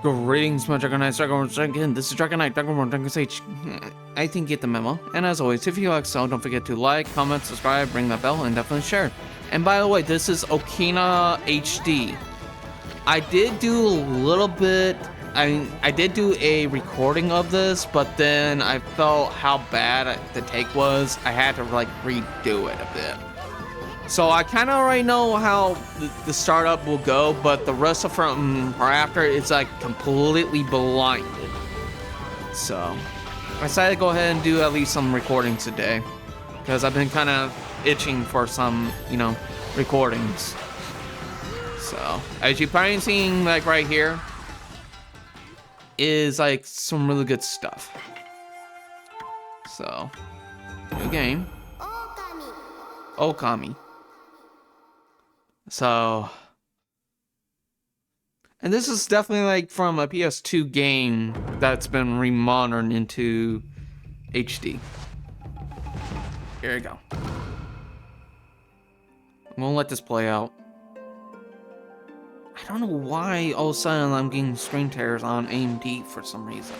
Greetings, my Dragonite, Dragonborn, this is Dragonite, Dragonborn, Dragon Sage. I think you get the memo. And as always, if you like so, don't forget to like, comment, subscribe, ring that bell, and definitely share. And by the way, this is Okina HD. I did do a little bit, I did do a recording of this, but then I felt how bad the take was. I had to like redo it a bit. So I kind of already know how the startup will go, but the rest of from or after is like completely blinded. So I decided to go ahead and do at least some recordings today, because I've been kind of itching for some, recordings. So as you've probably seen, like right here, is like some really good stuff. So new game, Okami. So, and this is definitely like from a PS2 game that's been remodeled into HD. Here we go. I'm gonna let this play out. I don't know why all of a sudden I'm getting screen tears on AMD for some reason.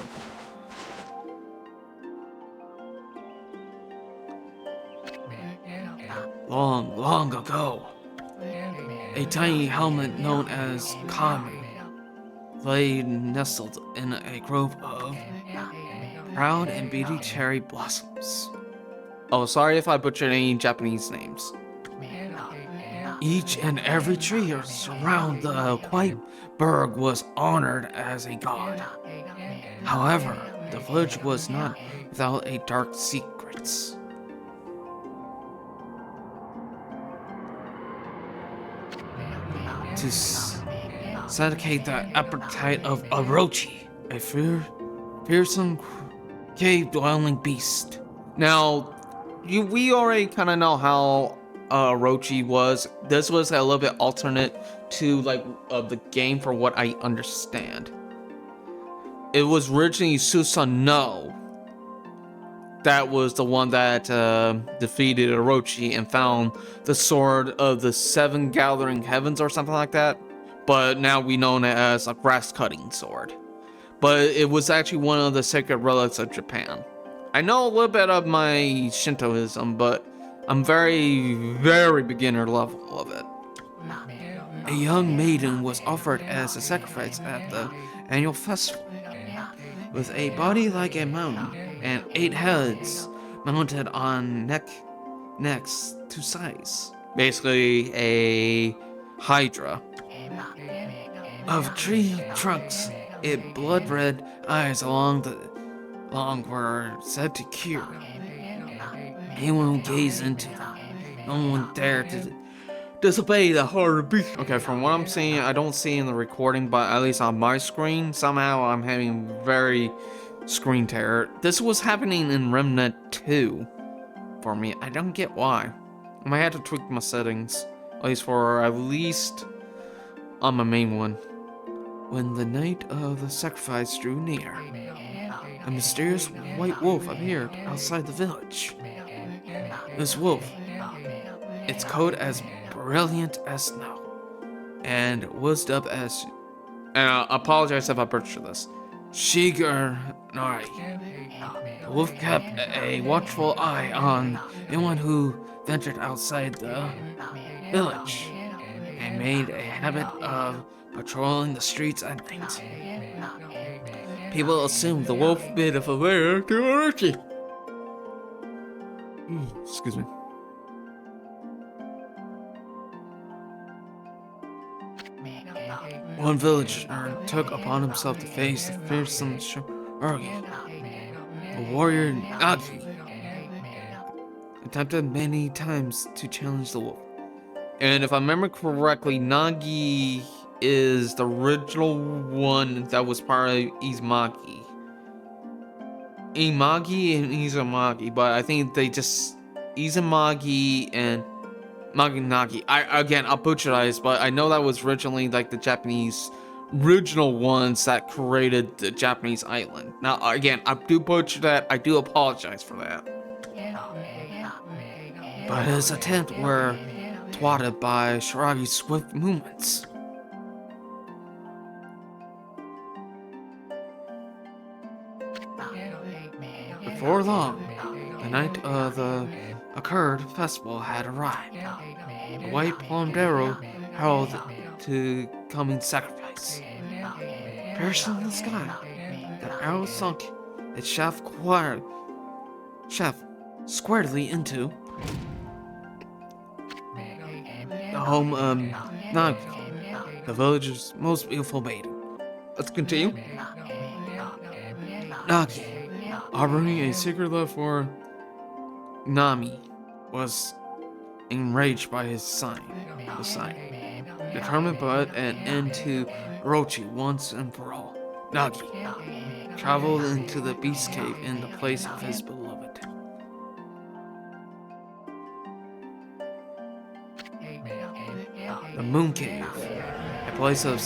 Long, long ago, a tiny helmet known as Okami lay nestled in a grove of proud and beauty cherry blossoms. Oh, sorry if I butchered any Japanese names. Each and every tree around the quiet burg was honored as a god. However, the village was not without a dark secrets. To sedate the appetite of Orochi, a fearsome cave-dwelling beast. Now, we already kind of know how Orochi was. This was a little bit alternate to like the game, for what I understand. It was originally Susanoo that was the one that defeated Orochi and found the sword of the seven gathering heavens or something like that. But now we know it as a grass cutting sword. But it was actually one of the sacred relics of Japan. I know a little bit of my Shintoism, but I'm very, very beginner level of it. A young maiden was offered as a sacrifice at the annual festival. With a body like a mountain and 8 heads mounted on necks to sides. Basically a hydra. Of tree trunks, it blood red eyes along were said to cure. Anyone who gazed into them, no one dared to disobey the heart beast. Okay, from what I'm seeing, I don't see in the recording, but at least on my screen, somehow I'm having very screen tear. This was happening in Remnant 2 for me. I don't get why. I might have to tweak my settings, at least on my main one. When the night of the sacrifice drew near, a mysterious white wolf appeared outside the village. This wolf, its coat as brilliant as snow, and was dubbed as, and I apologize if I butchered this, Shiger Nari. The wolf kept a watchful eye on anyone who ventured outside the village, and made a habit of patrolling the streets at night. People assumed the wolf bit of a bear to Orochi. Excuse me. One villager took upon himself to face the fearsome Shuragi. The warrior Nagi attempted many times to challenge the wolf. And if I remember correctly, Nagi is the original one that was part of Izumaki. Imagi and Izumaki, but I think they just Izumaki and Nagi. I apologize, but I know that was originally like the Japanese original ones that created the Japanese island. Now again, I do butcher that. I do apologize for that. But his attempts were thwarted by Shiragi's swift movements. Before long, the night of the occurred festival had arrived. The white palmed arrow heralded to coming sacrifice. Piercing the sky, the arrow sunk its shaft squarely into the home of Nagi, the village's most beautiful maiden. Let's continue. Nagi, harboring a secret love for Nami, was enraged by his sign, determined to put an end to Orochi once and for all. Nagi traveled into the Beast Cave in the place of his beloved. The Moon Cave, a place of the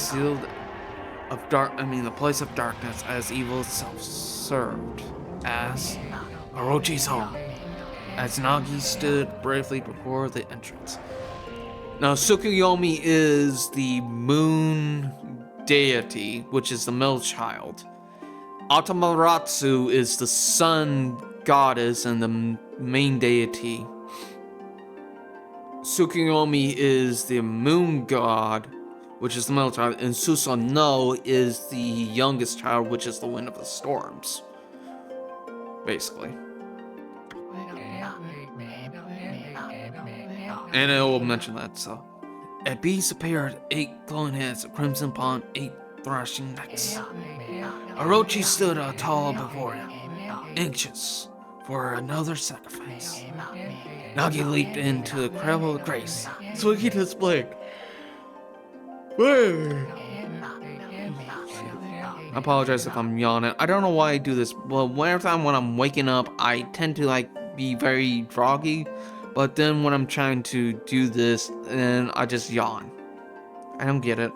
place of darkness, as evil itself served as Orochi's home. As Nagi stood bravely before the entrance. Now, Tsukuyomi is the moon deity, which is the male child. Amaterasu is the sun goddess and the main deity. Tsukuyomi is the moon god, which is the male child, and Susanoo is the youngest child, which is the wind of the storms. Basically. And I will mention that, so. A beast appeared, 8 glowing heads, a crimson pawn, 8 thrashing necks. Orochi stood tall before him, anxious for another sacrifice. Nagi leaped into the cradle of grace, swinging his blade. I apologize if I'm yawning. I don't know why I do this. Well, every time when I'm waking up, I tend to be very groggy. But then when I'm trying to do this, then I just yawn. I don't get it.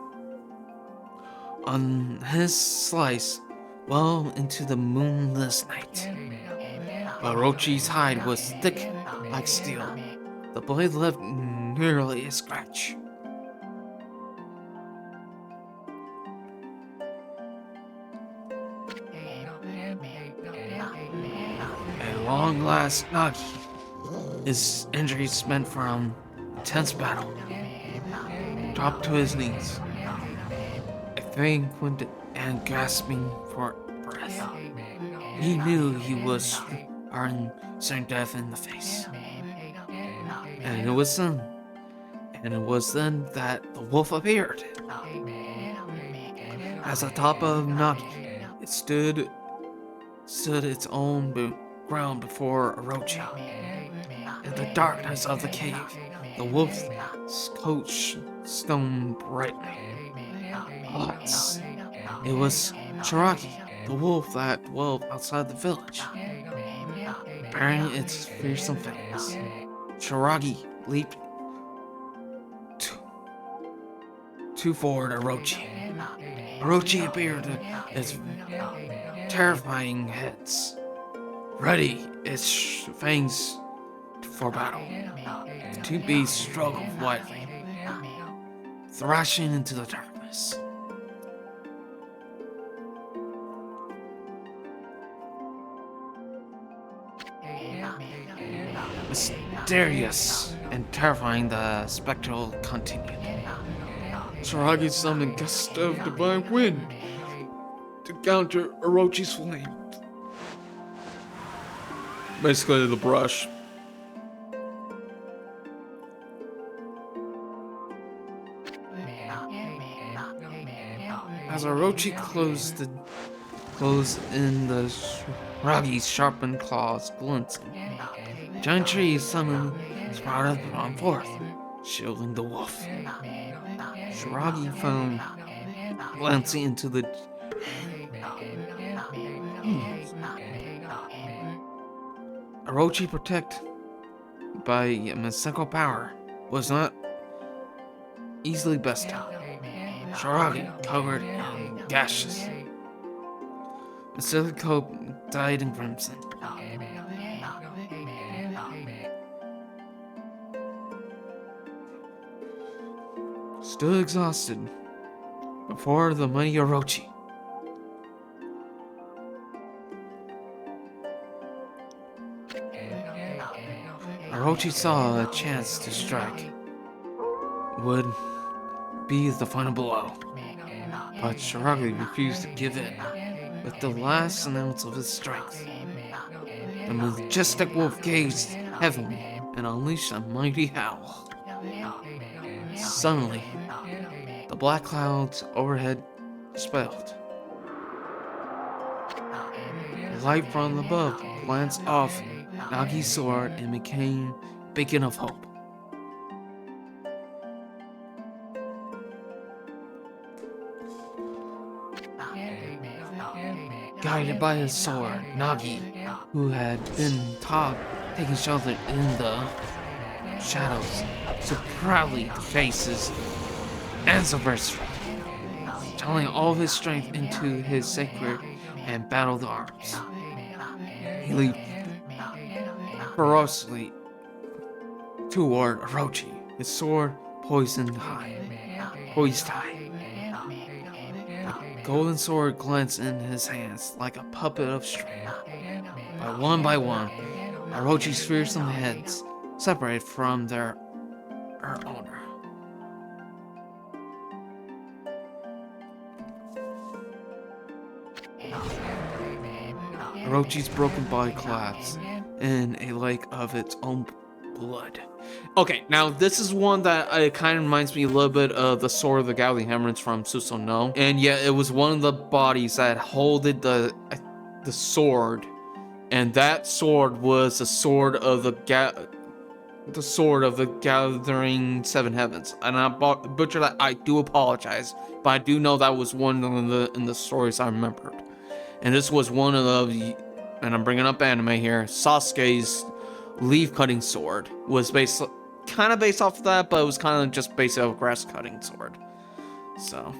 On his slice, well into the moonless night. Orochi's hide was thick like steel. The blade left nearly a scratch. At long last, Nagi, his injuries meant from intense battle, dropped to his knees, faint and gasping for breath. He knew he was staring death in the face. And it was then that the wolf appeared. As atop of Nagi, it stood its own ground before Orochi. In the darkness of the cave, the wolf's coat shone brightly. But it was Shiragi, the wolf that dwelled outside the village, bearing its fearsome fangs. Shiragi leaped to forward Orochi. Orochi appeared as terrifying heads, ready its fangs for battle. The two beasts struggled wildly, thrashing into the darkness. Mysterious and terrifying, the spectacle continued. Shiragi summoned gusts of divine wind to counter Orochi's flame. Basically, the brush. As Orochi closed in, the Shiragi's sharpened claws glinting. Giant trees suddenly sprouted from forth, shielding the wolf. Shiragi found, glancing into the Orochi, protected by a mystical power, was not easily bested. Shiragi covered in gashes. The silly coat dyed in crimson. Stood exhausted before the mighty Orochi. Orochi saw a chance to strike. Would be the final blow. But Shiragi refused to give in. With the last ounce of his strength, the majestic wolf gazed heavily and unleashed a mighty howl. Suddenly, the black clouds overhead dispelled. The light from above glanced off Nagi's sword and became a beacon of hope. Guided by his sword, Nagi, who had been taught taking shelter in the shadows, so proudly faces anniversary, channeling all his strength into his sacred and battled arms. He leaped ferociously toward Orochi, his sword poised high. The golden sword glanced in his hands like a puppet of string. By one, Orochi's fearsome heads separated from their owner. Orochi's broken body collapsed in a lake of its own blood. Okay, now this is one that it kind of reminds me a little bit of the Sword of the Galley Hammers from Susanoo. And yet it was one of the bodies that holded the sword. And that sword was the sword of the Gathering Seven Heavens. And I butchered that. I do apologize, but I do know that was one of the stories I remembered. And this was one of the, and I'm bringing up anime here, Sasuke's leaf-cutting sword was kind of based off of that, but it was kind of just based off a grass-cutting sword. So,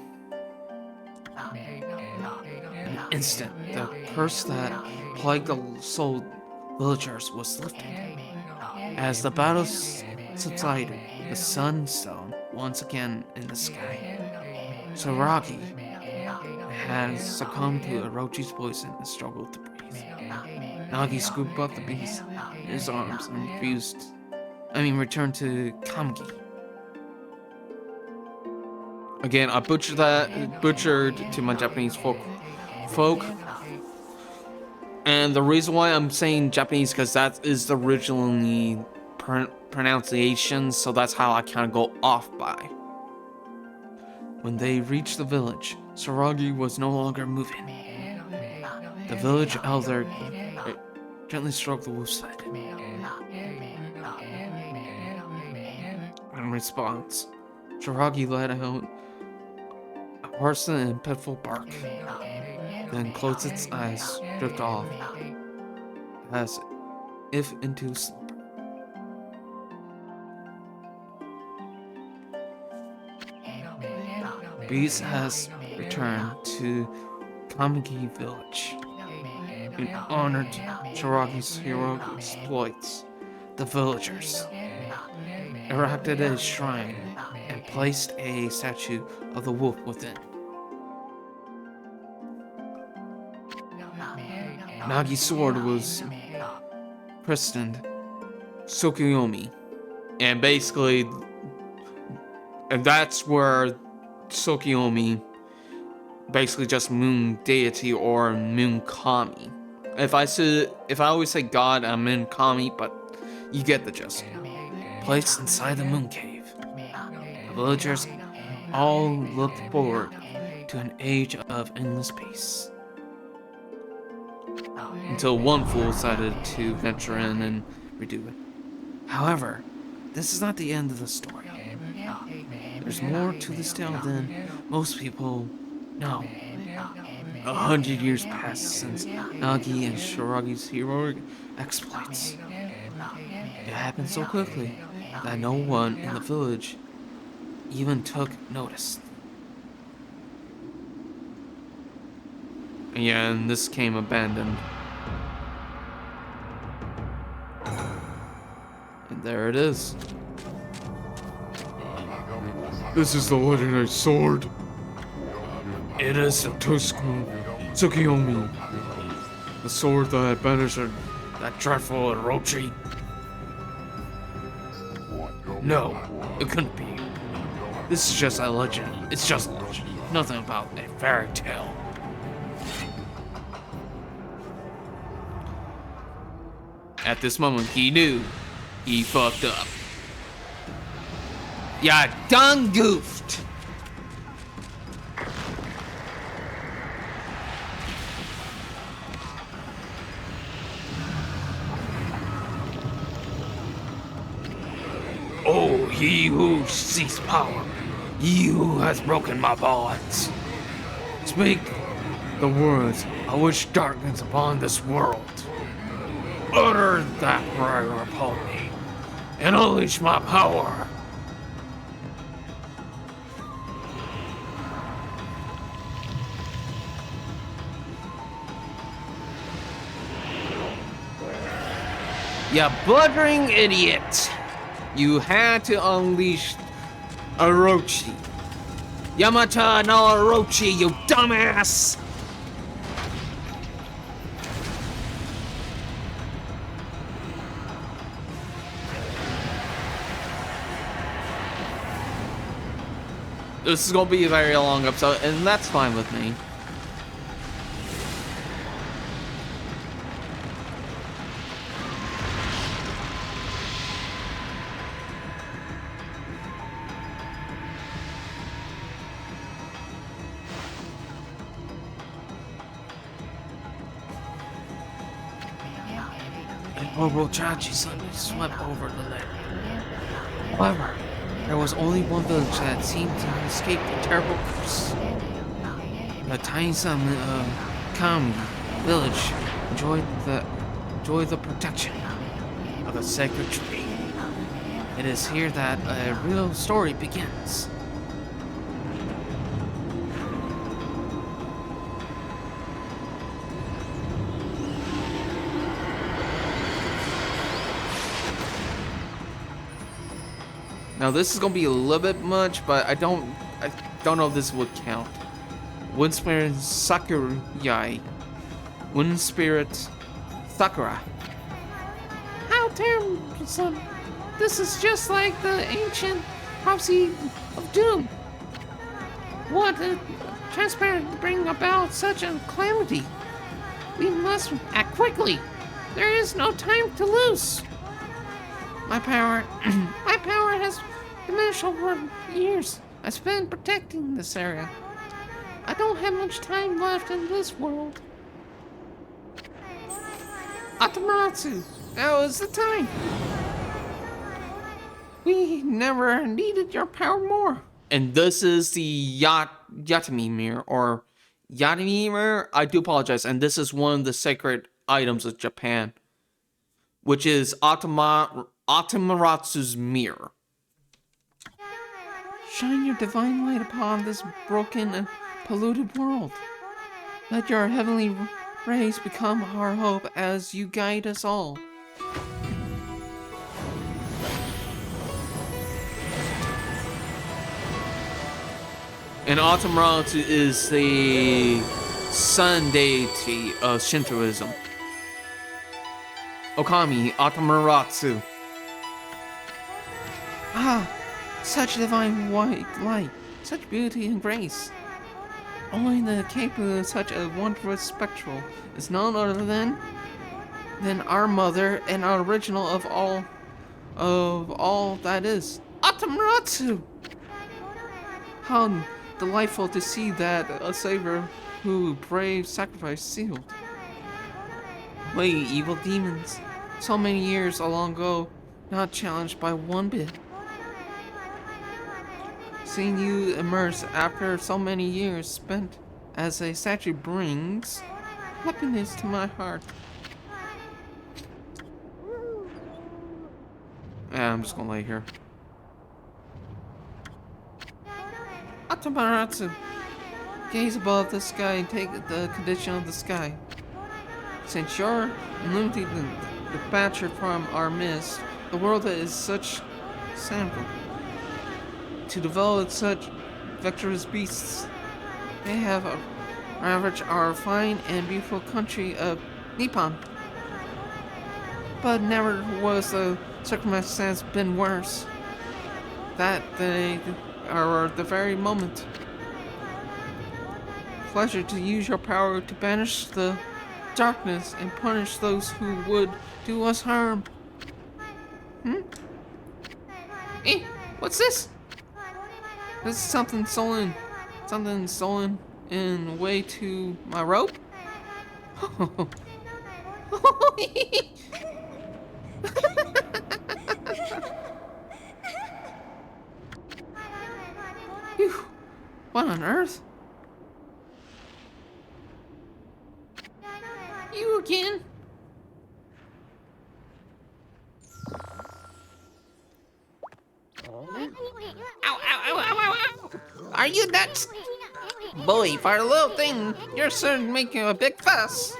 in an instant, the curse that plagued the soul villagers was lifted. As the battle subsided, the sun shone once again in the sky. Shiragi had succumbed to Orochi's poison and struggled to breathe. Nagi scooped up the beast in his arms and returned to Kamgi. Again, I butchered to my Japanese folk. And the reason why I'm saying Japanese, because that is the originally pronunciation, so that's how I kind of go off by. When they reached the village, Shiragi was no longer moving. The village elder gently stroked the wolf's head. In response, Shiragi let out a hoarse and pitiful bark, then closed its eyes, drift off, as if into slumber. Beast has returned to Kamigi village. In honor to Shiragi's heroic exploits, the villagers erected a shrine and placed a statue of the wolf within. Nagi's sword was christened Tsukuyomi, and basically, and that's where Tsukuyomi, basically just moon deity or moon kami. If I always say God, I mean kami, but you get the gist. Placed inside the moon cave, the villagers all looked forward to an age of endless peace. Until one fool decided to venture in and redo it. However, this is not the end of the story. There's more to this tale than most people know. 100 years passed since Nagi and Shiragi's heroic exploits. It happened so quickly that no one in the village even took notice. Yeah, and this came abandoned. And there it is. This is the legendary sword. It is the Tsukuyomi, the sword that banished That dreadful Orochi? No, it couldn't be. This is just a legend. It's just a legend. Nothing about a fairy tale. At this moment, he knew he fucked up. Ya done goofed. Oh, he who seeks power, he who has broken my bonds. Speak the words I wish darkness upon this world. Utter that prayer upon me, and unleash my power. You blundering idiot! You had to unleash Orochi. Yamata no Orochi, you dumbass! This is gonna be a very long episode, and that's fine with me. Orochi suddenly swept over the land. However, there was only one village that seemed to have escaped the terrible curse. The tiny summit of Okami village enjoyed the protection of the sacred tree. It is here that a real story begins. Now this is gonna be a little bit much, but I don't know if this would count. Wind Spirit Sakurai. Wind Spirit Sakura. How terrible, son. This is just like the ancient prophecy of doom. What a transparent to bring about such a calamity. We must act quickly. There is no time to lose. My power has diminished over years. I spent protecting this area. I don't have much time left in this world. Atamatsu, now is the time. We never needed your power more. And this is the Yatami mirror, or Yatami mirror. I do apologize. And this is one of the sacred items of Japan, which is Atamaratsu's mirror. Shine your divine light upon this broken and polluted world. Let your heavenly rays become our hope as you guide us all. And Atamaratsu is the sun deity of Shintoism. Okami, Atamaratsu. Ah, such divine white light, such beauty and grace. Only the capable of such a wondrous spectacle is none other than our mother and our original of all that is, Atamaratsu. How delightful to see that a savior who brave sacrifice sealed. Wait, evil demons, so many years long ago, not challenged by one bit. Seeing you emerge after so many years spent as a statue brings happiness to my heart. Yeah, I'm just gonna lay here. Atamaratsu, gaze above the sky and take the condition of the sky. Since you're limited departure from our midst, the world is such sample. To develop such vectorous beasts, they have ravaged our fine and beautiful country of Nippon. but never was the circumstance been worse. That day, or the very moment. Pleasure to use your power to banish the darkness and punish those who would do us harm. Eh, what's this? This is something stolen. Something stolen in way to my rope? Phew. What on earth? You again? Ow, ow, ow, ow, ow, ow! Are you nuts? Boy, for a little thing, you're certainly making a big fuss.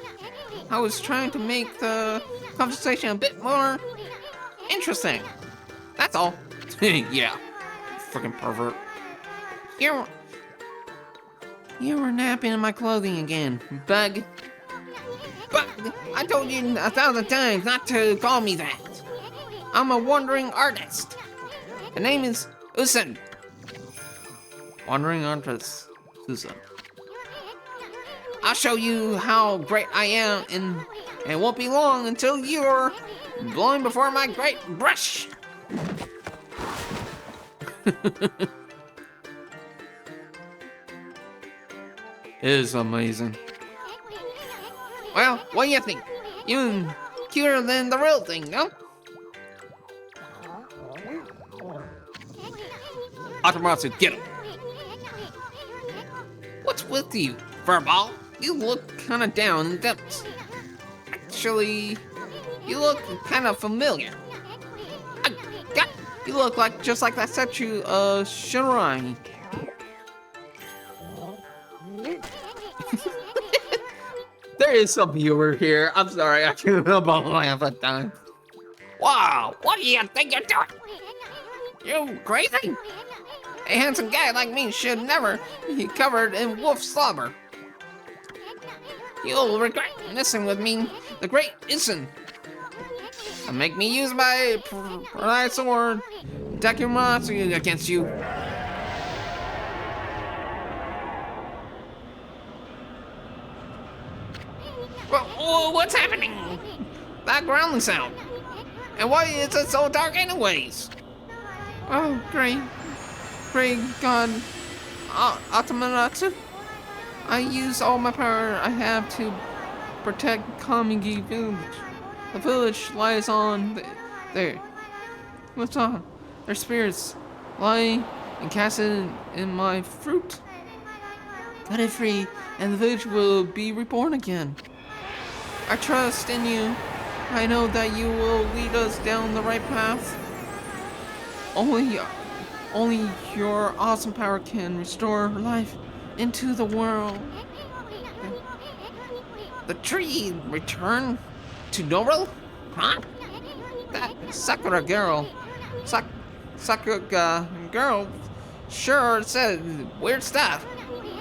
I was trying to make the conversation a bit more interesting. That's all. Yeah, freaking pervert. You were napping in my clothing again, bug. But I told you 1,000 times not to call me that. I'm a wandering artist. The name is Usun. Wandering artist, Usun. I'll show you how great I am, and it won't be long until you're blowing before my great brush. It is amazing. Well, what do you think? Even cuter than the real thing, no? Atamatsu, get him. What's with you, furball? You look kinda down in the depths. Actually, you look kinda familiar. You look like just like that statue of Shinrai. There is some humor here. I'm sorry, I can't help but laugh at times. Wow, what do you think you're doing? You crazy? A handsome guy like me should never be covered in wolf slobber. You'll regret messing with me, the great Isin. And make me use my prized sword, Dakimatsu, against you. What's happening? That growling sound. And why is it so dark anyways? Oh, great God, Atamatsu. I use all my power I have to protect Kamigi village. The village lies on there. What's on? Their spirits lie encasted in my fruit. Cut it free, and the village will be reborn again. I trust in you. I know that you will lead us down the right path. Only your awesome power can restore life into the world. The tree returned to normal? Huh? That Sakura girl. Sakura girl sure said weird stuff.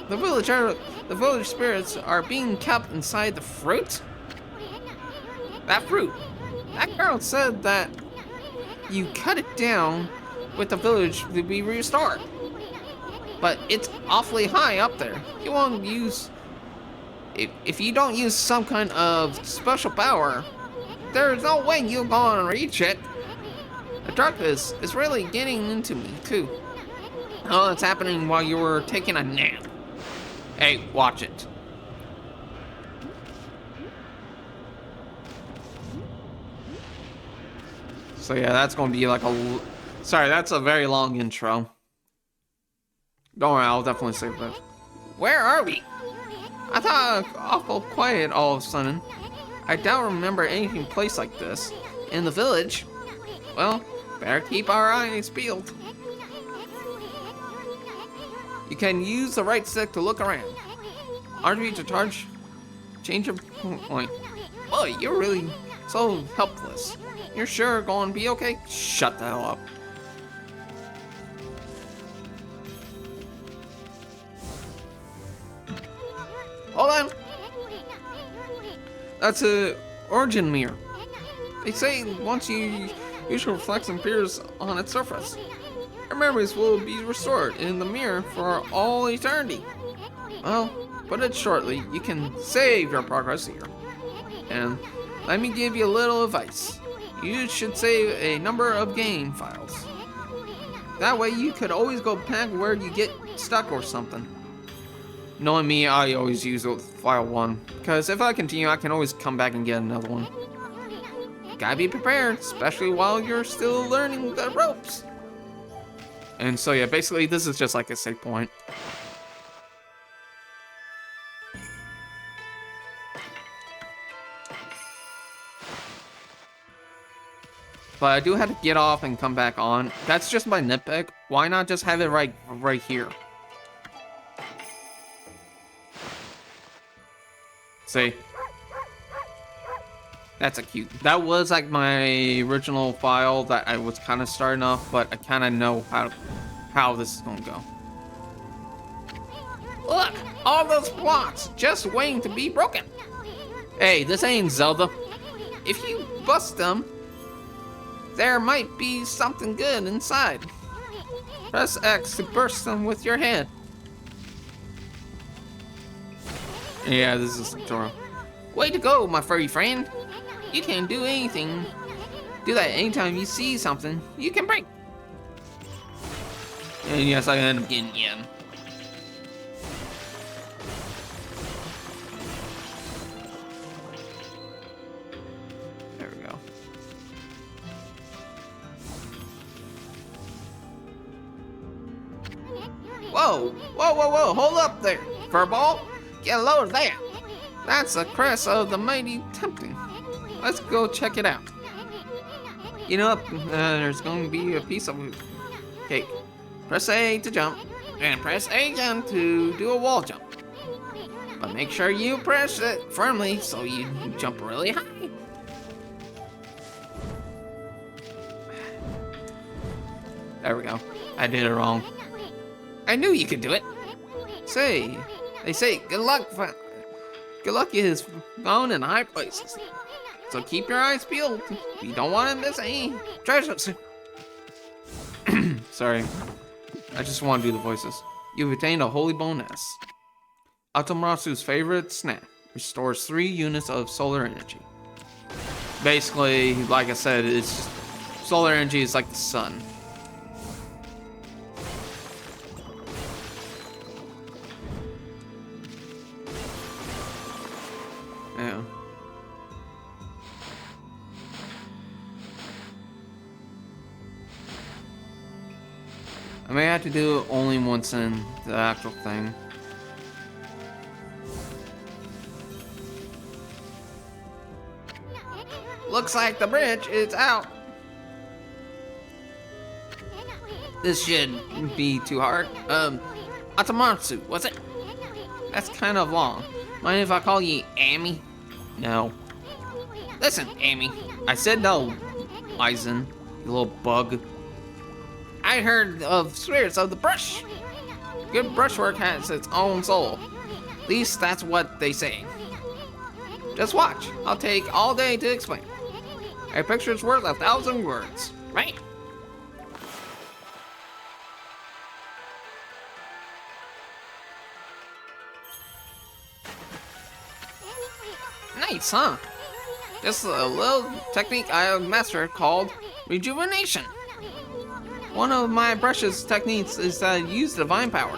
The village spirits are being kept inside the fruit? That fruit. That girl said that you cut it down with the village to be restored. But it's awfully high up there. You won't use... If you don't use some kind of special power, there's no way you're gonna reach it. The darkness is really getting into me, too. Oh, it's happening while you were taking a nap. Hey, watch it. So yeah, that's gonna be like a... Sorry, that's a very long intro. Don't worry, I'll definitely save that. Where are we? I thought awful quiet all of a sudden. I don't remember anything placed like this. In the village? Well, better keep our eyes peeled. You can use the right stick to look around. RB to change of point. Boy, you're really so helpless. You're sure going to be okay? Shut the hell up. Hold on. That's a origin mirror. They say once you use your reflection appears on its surface, your memories will be restored in the mirror for all eternity. Well, put it shortly, you can save your progress here. And let me give you a little advice. You should save a number of game files. That way you could always go back where you get stuck or something. Knowing me, I always use file 1, because if I continue, I can always come back and get another one. Gotta be prepared, especially while you're still learning the ropes. And so yeah, basically this is just like a save point. But I do have to get off and come back on. That's just my nitpick. Why not just have it right here? See? That's a cute. That was like my original file that I was kind of starting off, but I kind of know how this is gonna go. Look, all those blocks just waiting to be broken. Hey, this ain't Zelda. If you bust them, there might be something good inside. Press X to burst them with your hand. Yeah, this is a tutorial. Way to go, my furry friend. You can do anything. Do that anytime you see something you can break. And yes, I end up getting in. There we go. Whoa, whoa, whoa, whoa, hold up there, furball. Get low there. That's the crest of the mighty tempting. Let's go check it out. You know, there's going to be a piece of cake. Press A to jump, and press A again to do a wall jump. But make sure you press it firmly so you jump really high. There we go. I did it wrong. I knew you could do it. They say good luck is found in high places. So keep your eyes peeled. You don't want to miss any treasures. Sorry. I just want to do the voices. You've attained a holy bonus. Atamatsu's favorite snack. Restores 3 units of solar energy. Basically, like I said, it's just, solar energy is like the sun. Yeah. I may have to do it only once in the actual thing. Looks like the bridge is out. This shouldn't be too hard. Atamatsu, was it? That's kind of long. Mind if I call you Amy? No. Listen, Amy. I said no, Aizen, you little bug. I heard of spirits of the brush. Good brushwork has its own soul. At least that's what they say. Just watch. I'll take all day to explain. A picture's worth 1,000 words, right? Nice, huh? Just a little technique I have mastered called rejuvenation. One of my brush's techniques is that I use divine power.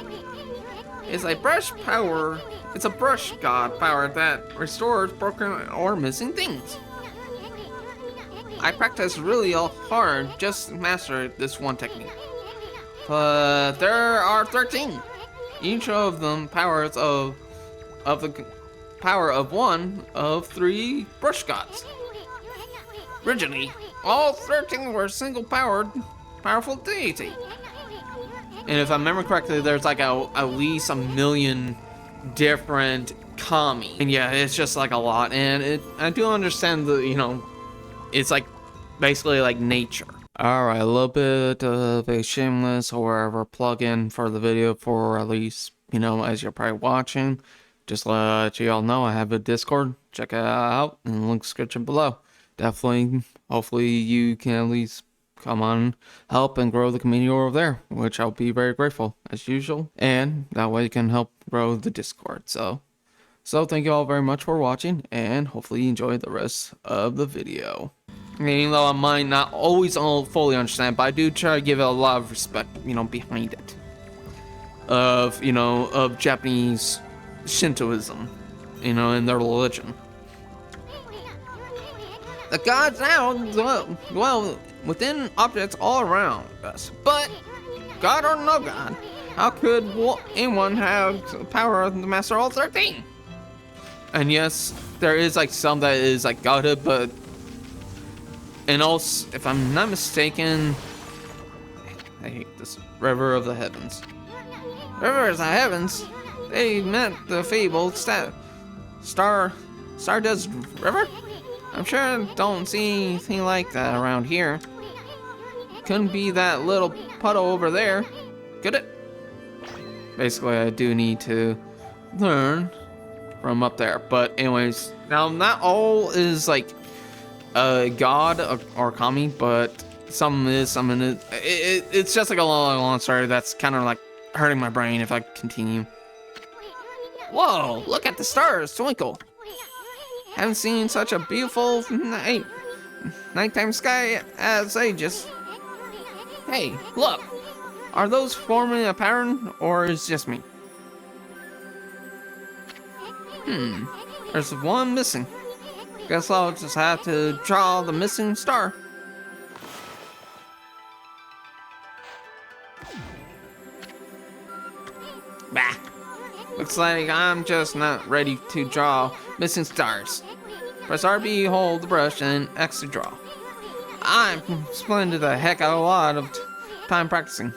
It's a brush god power that restores broken or missing things. I practiced really hard just to master this one technique. But there are 13. Each of them powers of the power of one of 3 brush gods. Originally, all 13 were powerful deity. And if I remember correctly, there's like at least 1 million different kami. And yeah, it's just like a lot. And I do understand it's like basically like nature. Alright, a little bit of a shameless or whatever plug-in for the video for at least, as you're probably watching. Just let you all know I have a Discord. Check it out in the link description below. definitely, hopefully you can at least come on, help and grow the community over there, which I'll be very grateful as usual. And that way you can help grow the Discord. So thank you all very much for watching, and hopefully you enjoy the rest of the video. And even though I might not always all fully understand, but I do try to give it a lot of respect, behind it. Of Japanese Shintoism, in their religion. The gods now dwell within objects all around us. But, God or no God, how could anyone have the power of the Master of all 13? And yes, there is like some that is like godhood, but and also, if I'm not mistaken, I hate this. River of the Heavens. Rivers of the Heavens? They meant the fabled Stardust River? I'm sure I don't see anything like that around here. Couldn't be that little puddle over there, could it? Basically, I do need to learn from up there. But anyways, now not all is like a god or kami, but some is, some is. It's just like a long story that's kind of like hurting my brain if I continue. Whoa, look at the stars twinkle. Haven't seen such a beautiful nighttime sky as ages. Hey, look. Are those forming a pattern, or is it just me? There's one missing. Guess I'll just have to draw the missing star. Bah. Looks like I'm just not ready to draw missing stars. Press RB, hold the brush, and X to draw. I'm spending a heck of a lot of time practicing.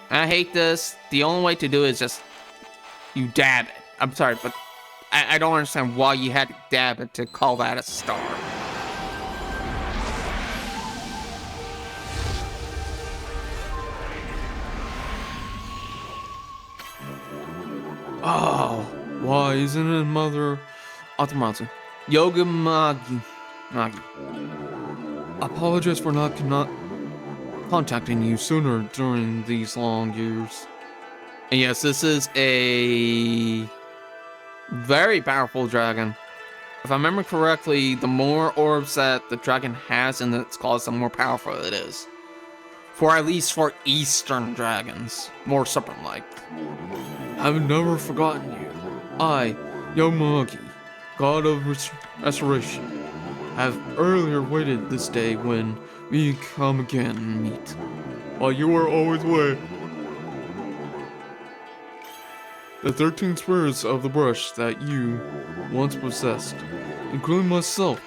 I hate this. The only way to do it is just you dab it. I'm sorry, but I don't understand why you had to dab it to call that a star. Oh, why isn't it Mother Atamatsu? Yoga Magi. Apologize for not contacting you sooner during these long years. And yes, this is a very powerful dragon. If I remember correctly, the more orbs that the dragon has in its claws, the more powerful it is. At least for Eastern dragons. More serpent-like. I've never forgotten you. I, Yomagi, god of restoration, have earlier waited this day when we come again and meet, while you are always away. The 13 spirits of the brush that you once possessed, including myself,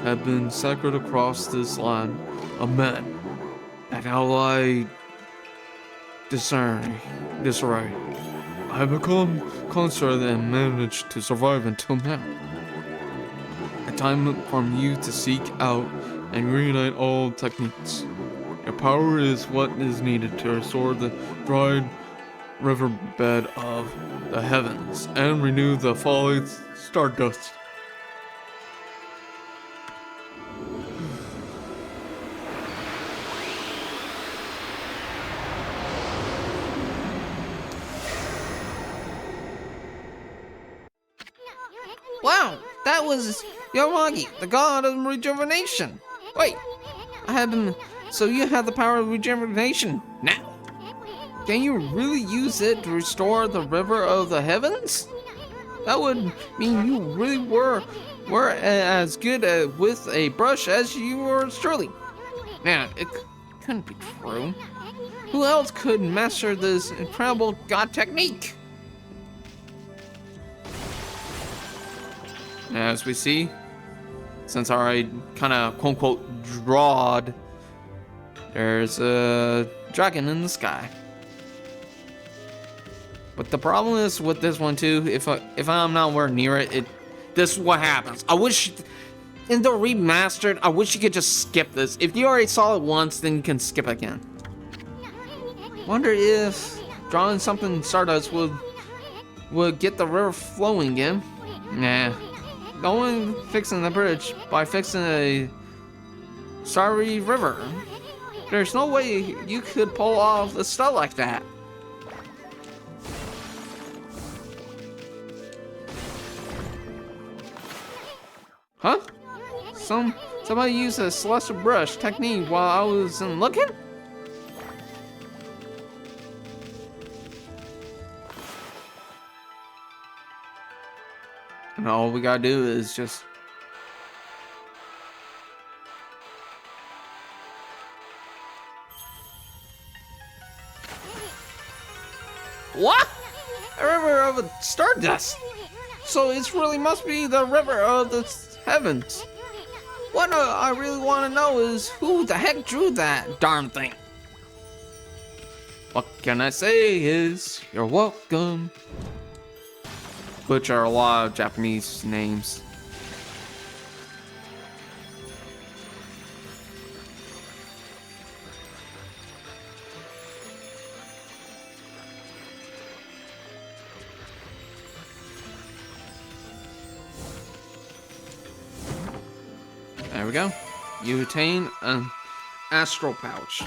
have been sacred across this land of men. And how I disarray. I have become constant and managed to survive until now. A time for you to seek out and reunite all techniques. Your power is what is needed to restore the dried riverbed of the heavens and renew the falling stardust. Wow, that was Yomagi, the god of rejuvenation. Wait, so you have the power of rejuvenation now? Can you really use it to restore the river of the heavens? That would mean you really were as good with a brush as you were surely. Now, it couldn't be true. Who else could master this incredible god technique? As we see, since I already kind of quote-unquote drawed, there's a dragon in the sky. But the problem is with this one too, if I'm nowhere near it, this is what happens. I wish, in the remastered, I wish you could just skip this. If you already saw it once, then you can skip again. Wonder if drawing something Stardust would get the river flowing again. Nah. no one fixing the bridge by fixing a sorry river. There's no way you could pull off the stuff like that. Huh? Somebody used a celestial brush technique while I wasn't looking? And all we gotta do is just... What? A river of stardust. So it really must be the river of the heavens. What I really want to know is who the heck drew that darn thing? What can I say is you're welcome. Which are a lot of Japanese names. There we go. You attain an astral pouch.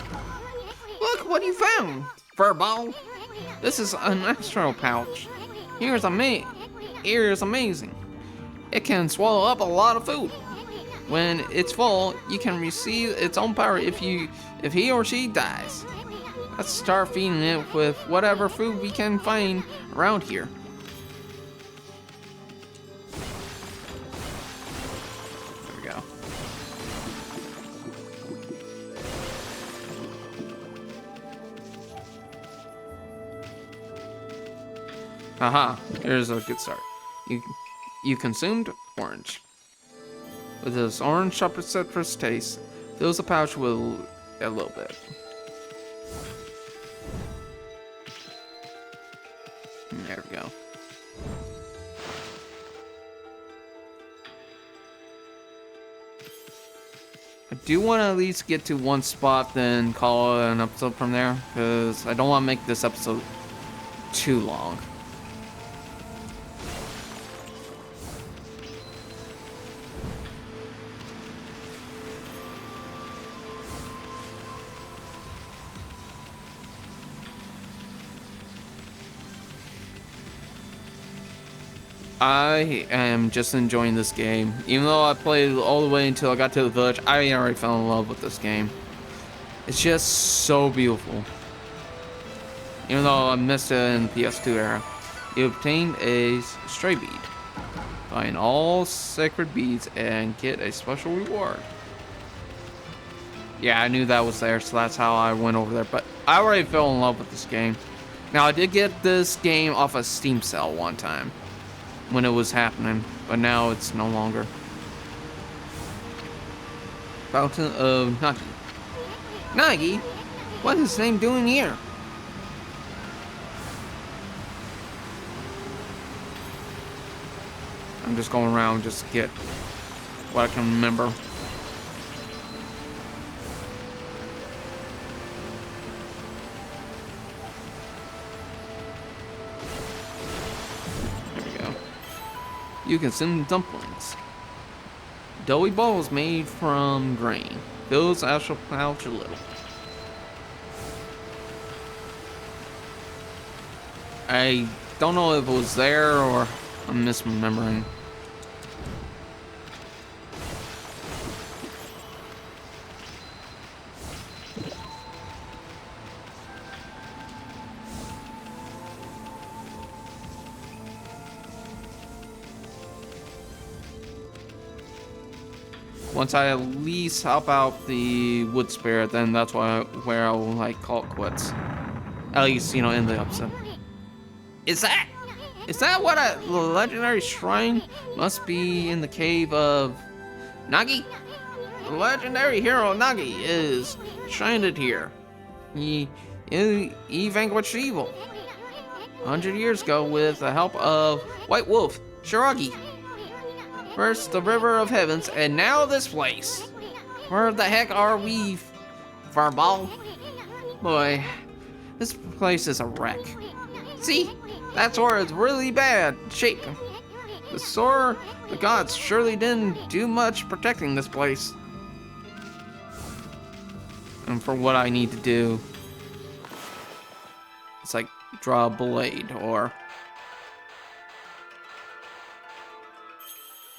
Look what you found, furball. This is an astral pouch. Here's amazing. It can swallow up a lot of food. When it's full, you can receive its own power if he or she dies. Let's start feeding it with whatever food we can find around here. There we go. Haha, here's a good start. You consumed orange. With this orange sharp citrus taste, fills the pouch with a little bit. There we go. I do want to at least get to one spot, then call it an episode from there, because I don't want to make this episode too long. I am just enjoying this game. Even though I played all the way until I got to the village, I already fell in love with this game. It's just so beautiful. Even though I missed it in the PS2 era. You obtain a stray bead. Find all sacred beads and get a special reward. Yeah, I knew that was there, so that's how I went over there. But I already fell in love with this game. Now, I did get this game off a Steam sale one time when it was happening, but now it's no longer. Fountain of Nagi. Nagi? What is his name doing here? I'm just going around just to get what I can remember. You consume dumplings. Doughy balls made from grain. Fills astral pouch a little. I don't know if it was there or I'm misremembering. Once I at least help out the wood spirit, then that's where I will like call it quits. At least, you know, in the episode. Is that what a legendary shrine must be in the cave of Nagi? The legendary hero Nagi is shrined here. He vanquished evil 100 years ago with the help of White Wolf Shiragi. First the River of Heavens, and now this place. Where the heck are we, furball? Boy, this place is a wreck. See? That's where it's really bad shape. The gods surely didn't do much protecting this place. And for what I need to do, it's like draw a blade or...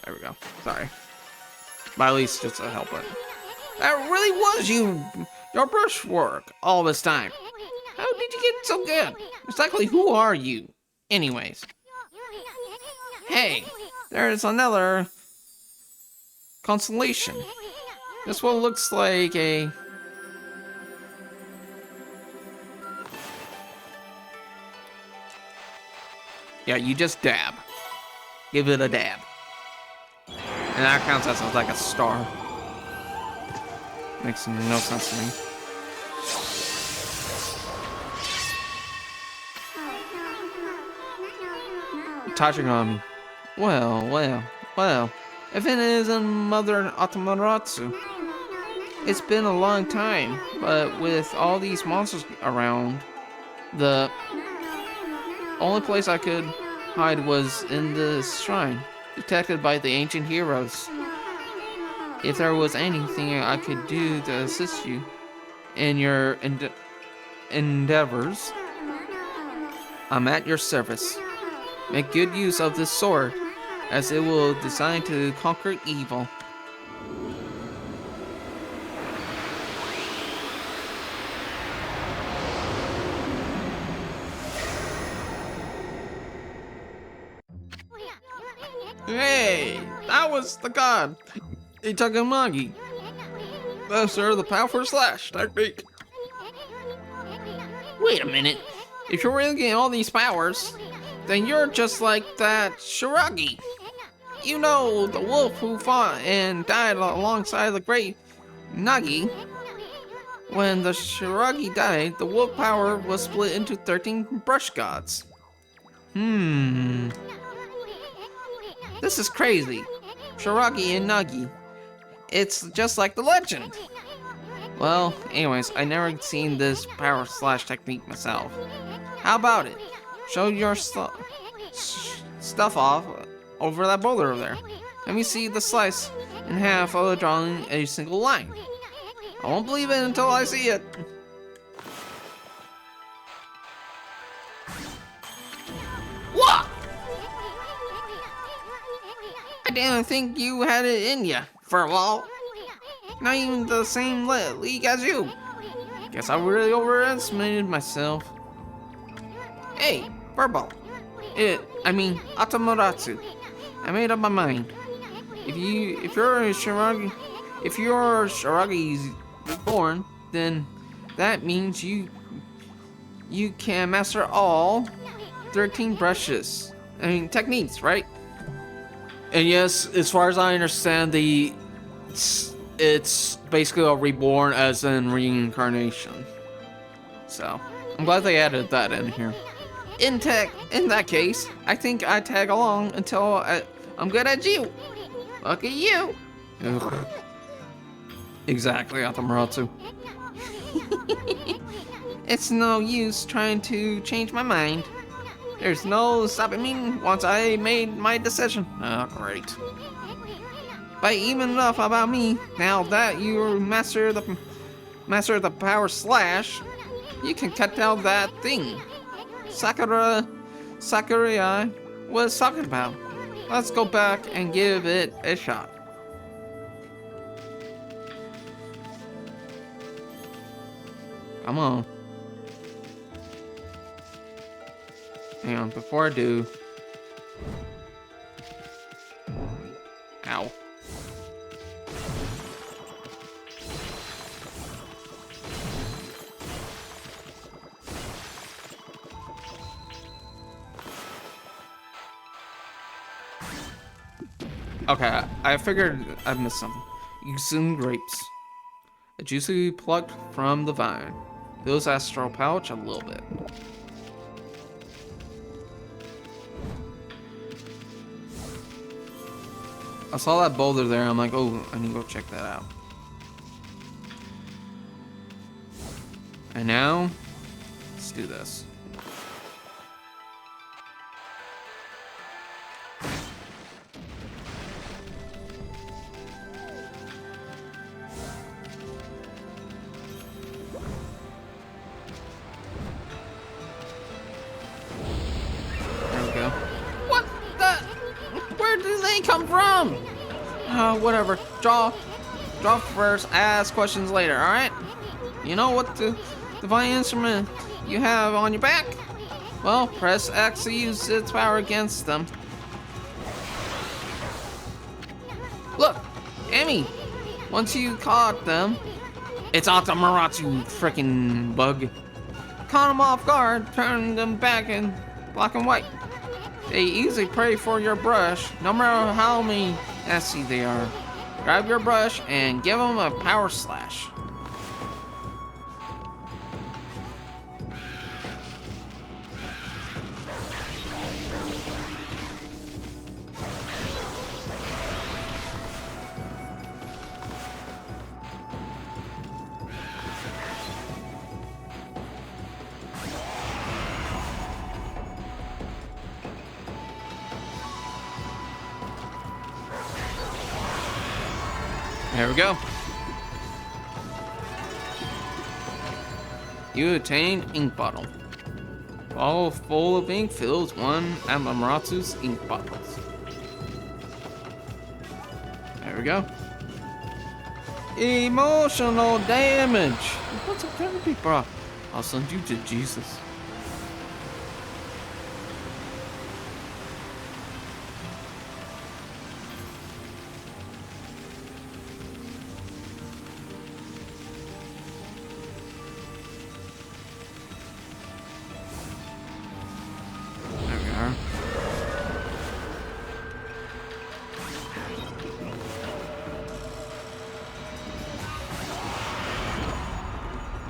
There we go. Sorry. But at least it's a help button. That really was your brushwork all this time. How did you get so good? Exactly who are you? Anyways. Hey, there's another constellation. This one looks like a... Yeah, you just dab. Give it a dab. And that counts as like a star. Makes no sense to me. Touching on, well. If it isn't Mother Atamaratsu. It's been a long time, but with all these monsters around, the only place I could hide was in the shrine, protected by the ancient heroes. If there was anything I could do to assist you in your endeavors, I'm at your service. Make good use of this sword, as it will designed to conquer evil. Hey, that was the god, Itagamagi. Master of the powerful slash technique. Wait a minute. If you're really getting all these powers, then you're just like that Shiragi. You know, the wolf who fought and died alongside the great Nagi. When the Shiragi died, the wolf power was split into 13 brush gods. This is crazy. Shiragi and Nagi. It's just like the legend. Well, anyways, I never seen this power slash technique myself. How about it? Show your stuff off over that boulder over there. Let me see the slice in half of drawing a single line. I won't believe it until I see it. What? I didn't think you had it in ya for a while. Not even the same league as you. Guess I really overestimated myself. Hey, Furball. Atamoratsu. I made up my mind. If you're Shiragi's born, then that means you can master all 13 brushes. Techniques, right? And yes, as far as I understand, it's basically a reborn as in reincarnation. So, I'm glad they added that in here. In that case, I think I tag along until I'm good at you. Look at you. Ugh. Exactly, Atamaratsu. It's no use trying to change my mind. There's no stopping me once I made my decision. Oh, great. But even enough about me. Now that you're master of the power slash, you can cut down that thing Sakurai was talking about. Let's go back and give it a shot. Come on. Hang on, before I do. Ow. Okay, I figured I missed something. Yusun grapes. A juicy plucked from the vine. Fills astral pouch a little bit. I saw that boulder there, I'm like, oh, I need to go check that out. And now, let's do this. come from? Whatever. Draw first, ask questions later, alright? You know what the divine instrument you have on your back? Well, press X to use its power against them. Look, Amy, once you caught them, it's Atamaratsu freaking bug. Caught them off guard, turn them back in black and white. They easily pray for your brush, no matter how nasty they are. Grab your brush and give them a power slash. There we go. You attain ink bottle. Bottle full of ink fills one Amaratsu's ink bottles. There we go. Emotional damage. What's a therapy, bro? I'll send you to Jesus.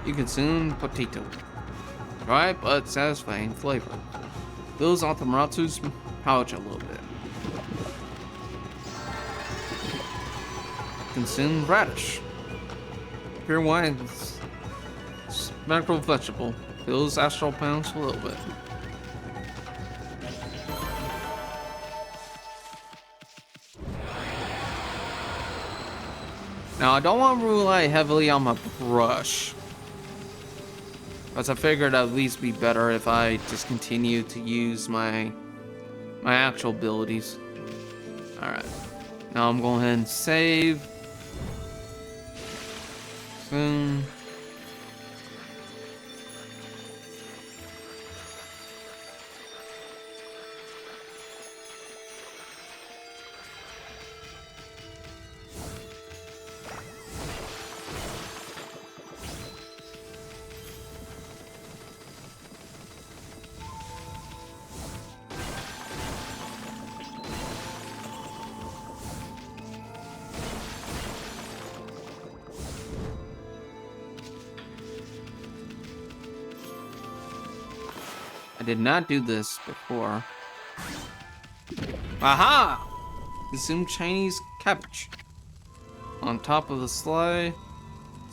You consume potato. Dry but satisfying flavor. Fills Atamaratu's pouch a little bit. Consume radish. Pure wine. Macro vegetable. Fills astral pouch a little bit. Now I don't want to rely heavily on my brush. But I figured it'd at least be better if I just continue to use my actual abilities. Alright. Now I'm going ahead and save. Boom. I did not do this before. Aha! Consume Chinese cabbage. On top of the sly,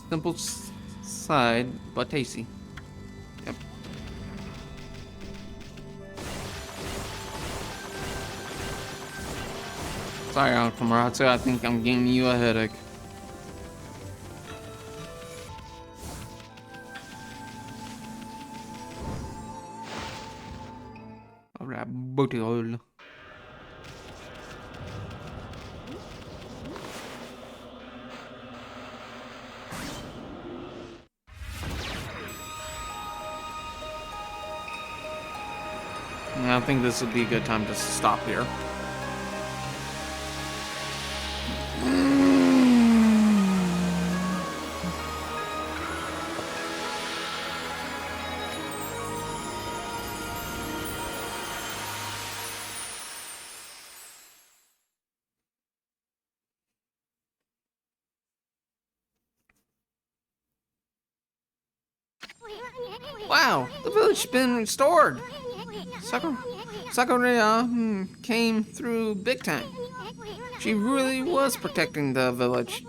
simple side, but tasty. Yep. Sorry, Alcamarazzo, I think I'm giving you a headache. Booty oil. I think this would be a good time to stop here. Wow, the village has been restored. Sakura came through big time. She really was protecting the village.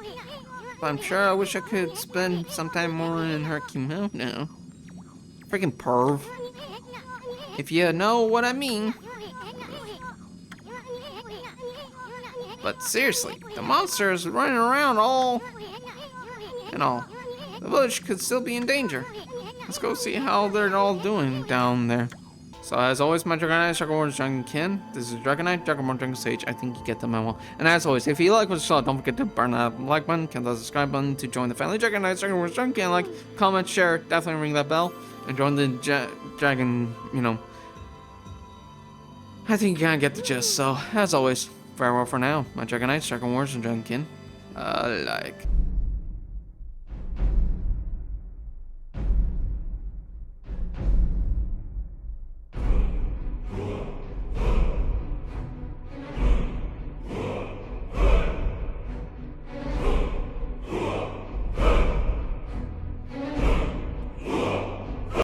I'm sure I wish I could spend some time more in her kimono. Freaking perv. If you know what I mean. But seriously, the monsters running around all. The village could still be in danger. Let's go see how they're all doing down there. So as always, my Dragon Knight, Dragon Warriors, Dragon Kin. This is Dragon Knight, Dragonborn, Dragon Sage. I think you get the memo. And as always, if you like what you saw, don't forget to burn that like button, hit the subscribe button to join the family. Dragon Knight, Dragon Warriors, Dragon Kin. Like, comment, share, definitely ring that bell, and join the Dragon. You know, I think you kind of get the gist. So as always, farewell for now. My Dragon Knights, Dragon Warriors, and Dragon Kin. Like.